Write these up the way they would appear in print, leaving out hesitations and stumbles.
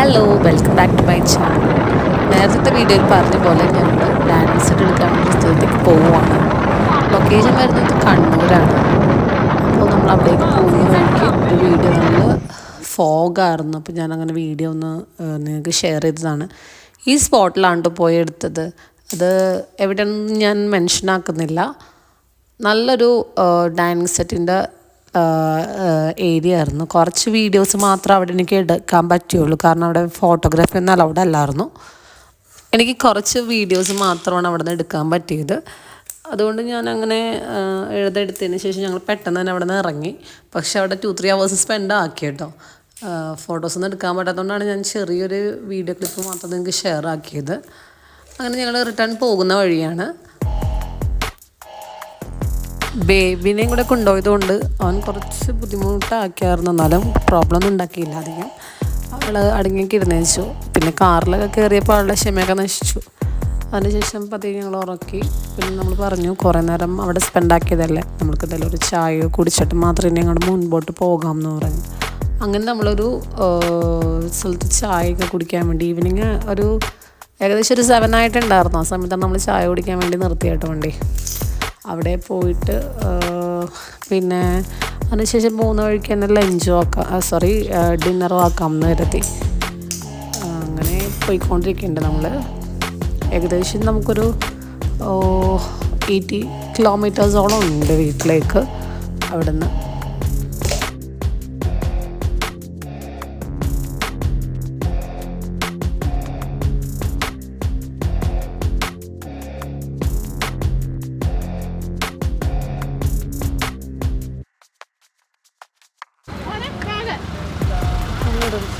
Hello, welcome back to my channel. നേരത്തെ വീഡിയോയിൽ പറഞ്ഞ പോലെ ഞങ്ങൾ ഡൈനിങ് സെറ്റ് എടുക്കാൻ വേണ്ടി സ്ഥലത്തേക്ക് പോവുകയാണ്. ലൊക്കേഷൻ വരുന്നത് കണ്ണൂരാണ്. അപ്പോൾ നമ്മൾ അവിടേക്ക് പോകുന്ന വഴിക്ക് ഒരു വീഡിയോ നല്ല ഫോഗായിരുന്നു. അപ്പോൾ ഞാനങ്ങനെ വീഡിയോ ഒന്ന് നിങ്ങൾക്ക് ഷെയർ ചെയ്തതാണ്. ഈ സ്പോട്ടിലാണ് പോയി എടുത്തത്. അത് എവിടെയൊന്നും ഞാൻ മെൻഷൻ ആക്കുന്നില്ല. നല്ലൊരു ഡൈനിങ് സെറ്റിൻ്റെ ഏരിയ ആയിരുന്നു. കുറച്ച് വീഡിയോസ് മാത്രം അവിടെ എനിക്ക് എടുക്കാൻ പറ്റുള്ളൂ, കാരണം അവിടെ ഫോട്ടോഗ്രാഫി ഒന്നും അലൗഡ് അല്ലായിരുന്നു. എനിക്ക് കുറച്ച് വീഡിയോസ് മാത്രമാണ് അവിടെ നിന്ന് എടുക്കാൻ പറ്റിയത്. അതുകൊണ്ട് ഞാൻ അങ്ങനെ എഴുതെടുത്തതിന് ശേഷം ഞങ്ങൾ പെട്ടെന്ന് തന്നെ അവിടെ നിന്ന് ഇറങ്ങി. പക്ഷെ അവിടെ 2-3 hours സ്പെൻഡ് ആക്കി കേട്ടോ. ഫോട്ടോസൊന്നും എടുക്കാൻ പറ്റാത്തതുകൊണ്ടാണ് ഞാൻ ചെറിയൊരു വീഡിയോ ക്ലിപ്പ് മാത്രം നിങ്ങൾക്ക് ഷെയർ ആക്കിയത്. അങ്ങനെ ഞങ്ങൾ റിട്ടേൺ പോകുന്ന വഴിയാണ്. ബേബിനെയും കൂടെ കൊണ്ടുപോയതുകൊണ്ട് അവൻ കുറച്ച് ബുദ്ധിമുട്ടാക്കിയായിരുന്നു. എന്നാലും പ്രോബ്ലം ഒന്നും ഉണ്ടാക്കിയില്ല അധികം. അവൾ അടങ്ങിയൊക്കെ ഇരുന്നേച്ചു. പിന്നെ കാറിലൊക്കെ കയറിയപ്പോൾ അവളുടെ ക്ഷമയൊക്കെ നശിച്ചു. അതിനുശേഷം പതിയെ ഞങ്ങൾ ഉറക്കി. പിന്നെ നമ്മൾ പറഞ്ഞു കുറേ നേരം അവിടെ സ്പെൻഡാക്കിയതല്ലേ, നമുക്ക് എന്തെങ്കിലും ഒരു ചായയോ കുടിച്ചിട്ട് മാത്രമേ ഞങ്ങളുടെ മുൻപോട്ട് പോകാം എന്ന് പറഞ്ഞു. അങ്ങനെ നമ്മളൊരു സ്ഥലത്ത് ചായയൊക്കെ കുടിക്കാൻ വേണ്ടി ഈവനിങ് ഒരു ഏകദേശം ഒരു 7 ആയിട്ടുണ്ടായിരുന്നു. ആ സമയത്താണ് നമ്മൾ ചായ കുടിക്കാൻ വേണ്ടി നിർത്തിയായിട്ട് വണ്ടി. അവിടെ പോയിട്ട് പിന്നെ അതിനുശേഷം പോകുന്ന വഴിക്ക് തന്നെ ഡിന്നറും ആക്കാം എന്ന് കരുതി അങ്ങനെ പോയിക്കൊണ്ടിരിക്കുന്നുണ്ട് നമ്മൾ. ഏകദേശം നമുക്കൊരു 80 കിലോമീറ്റേഴ്സോളം ഉണ്ട് വീട്ടിലേക്ക് അവിടുന്ന്.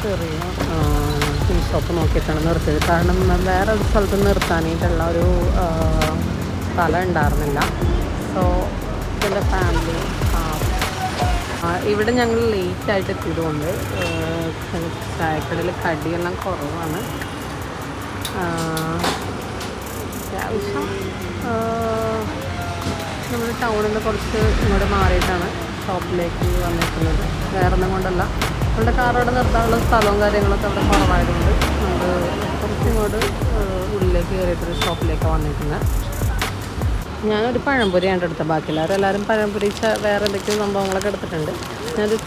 ചെറിയ ടീ ഷോപ്പ് നോക്കിയിട്ടാണ് നിർത്തിയത്. കാരണം വേറെ ഒരു സ്ഥലത്ത് നിർത്താനായിട്ടുള്ള ഒരു സ്ഥലം ഉണ്ടായിരുന്നില്ല. സോ എൻ്റെ ഫാമിലി ഇവിടെ ഞങ്ങൾ ലേറ്റായിട്ട് എത്തിയതുകൊണ്ട് ചായക്കടയിൽ കടിയെല്ലാം കുറവാണ്. അത്യാവശ്യം നമ്മൾ ടൗണിൽ നിന്ന് കുറച്ച് ഇങ്ങോട്ട് മാറിയിട്ടാണ് ഷോപ്പിലേക്ക് വന്നിരിക്കുന്നത്. വേറൊന്നും കൊണ്ടല്ല, നമ്മുടെ കാർ അവിടെ നിർത്താനുള്ള സ്ഥലവും കാര്യങ്ങളൊക്കെ അവിടെ കുറവായതുകൊണ്ട് നമ്മൾ കുറച്ചിങ്ങോട്ട് ഉള്ളിലേക്ക് കയറിയിട്ടൊരു ഷോപ്പിലേക്ക് വന്നിരിക്കുന്നത്. ഞാനൊരു പഴംപൊരിയാണ് എടുത്തത്. ബാക്കിയുള്ളവരെല്ലാവരും പഴംപൊരി വേറെ എന്തൊക്കെയോ സംഭവങ്ങളൊക്കെ എടുത്തിട്ടുണ്ട്. ഞാനൊരു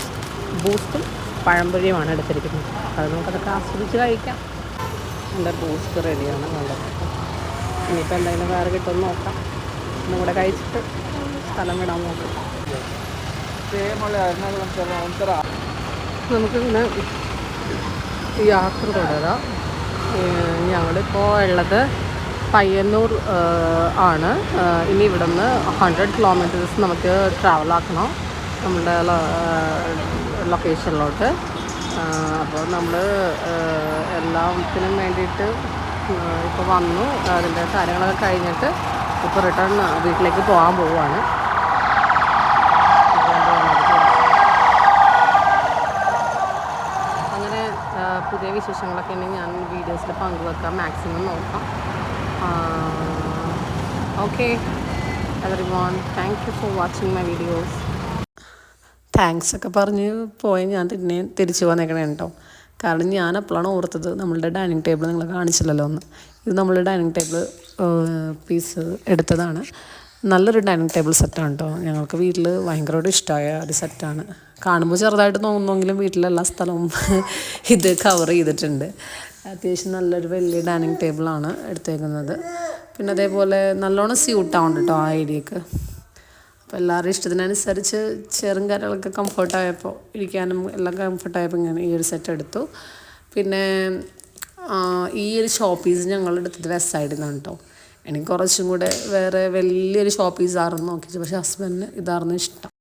ബൂസ്റ്റും പഴംപൊരിയുമാണ് എടുത്തിരിക്കുന്നത്. അത് നമുക്കതൊക്കെ ആസ്വദിച്ച് കഴിക്കാം. എൻ്റെ ബൂസ്റ്റ് റെഡിയാണ് നല്ലത്. ഇനിയിപ്പോൾ എന്തെങ്കിലും വേറെ കിട്ടുമെന്ന് നോക്കാം. ഒന്നും കൂടെ കഴിച്ചിട്ട് സ്ഥലം വിടാൻ നോക്കാം. നമുക്കിങ്ങനെ യാത്ര തുടരാം. ഞങ്ങളിപ്പോൾ ഉള്ളത് പയ്യന്നൂർ ആണ്. ഇനി ഇവിടെ നിന്ന് 100 കിലോമീറ്റേഴ്സ് നമുക്ക് ട്രാവലാക്കണം നമ്മുടെ ലൊക്കേഷനിലോട്ട്. അപ്പോൾ നമ്മൾ എല്ലാത്തിനും വേണ്ടിയിട്ട് ഇപ്പോൾ വന്നു. അതിൻ്റെ കാര്യങ്ങളൊക്കെ കഴിഞ്ഞിട്ട് ഇപ്പോൾ റിട്ടേൺ വീട്ടിലേക്ക് പോകാൻ പോവുകയാണ്. അങ്ങനെ പുതിയ വിശേഷങ്ങളൊക്കെ ഉണ്ടെങ്കിൽ ഞാൻ വീഡിയോസിൽ പങ്കുവെക്കാം, മാക്സിമം നോക്കാം. Okay everyone, thank you for watching my videos. Thanks ഒക്കെ പറഞ്ഞ് പോയി ഞാൻ തിരിച്ചു വന്നേക്കണേ കേട്ടോ. കാരണം ഞാൻ അപ്പോഴാണ് ഓർത്തത് നമ്മളുടെ ഡൈനിങ് ടേബിൾ നിങ്ങൾ കാണിച്ചില്ലല്ലോ ഒന്ന്. ഇത് നമ്മളുടെ ഡൈനിങ് ടേബിൾ പീസ് എടുത്തതാണ്. നല്ലൊരു ഡൈനിങ് ടേബിൾ സെറ്റാണ് കേട്ടോ. ഞങ്ങൾക്ക് വീട്ടിൽ ഭയങ്കരമായിട്ട് ഇഷ്ടമായ ഒരു സെറ്റാണ്. കാണുമ്പോൾ ചെറുതായിട്ട് തോന്നുമെങ്കിലും വീട്ടിലെല്ലാ സ്ഥലവും ഇത് കവർ ചെയ്തിട്ടുണ്ട്. അത്യാവശ്യം നല്ലൊരു വലിയ ഡൈനിങ് ടേബിളാണ് എടുത്തേക്കുന്നത്. പിന്നെ അതേപോലെ നല്ലോണം സ്യൂട്ടാവുന്നുണ്ട് കേട്ടോ ആ ഏരിയക്ക്. അപ്പോൾ എല്ലാവരുടെ ഇഷ്ടത്തിനനുസരിച്ച് ചെറും കാര്യങ്ങളൊക്കെ കംഫർട്ടായപ്പോൾ ഇരിക്കാനും എല്ലാം കംഫർട്ടായപ്പോൾ ഞാൻ ഈ ഒരു സെറ്റ് എടുത്തു. പിന്നെ ഈ ഒരു ഷോപ്പ് പീസ് ഞങ്ങളെടുത്തത് വെസ്റ്റ് സൈഡിൽ നിന്നാണ് കേട്ടോ. എനിക്ക് കുറച്ചും കൂടെ വേറെ വലിയൊരു ഷോപ്പ് പീസായിരുന്നു നോക്കിയത്, പക്ഷേ ഹസ്ബൻഡിന് ഇതായിരുന്നു ഇഷ്ടം.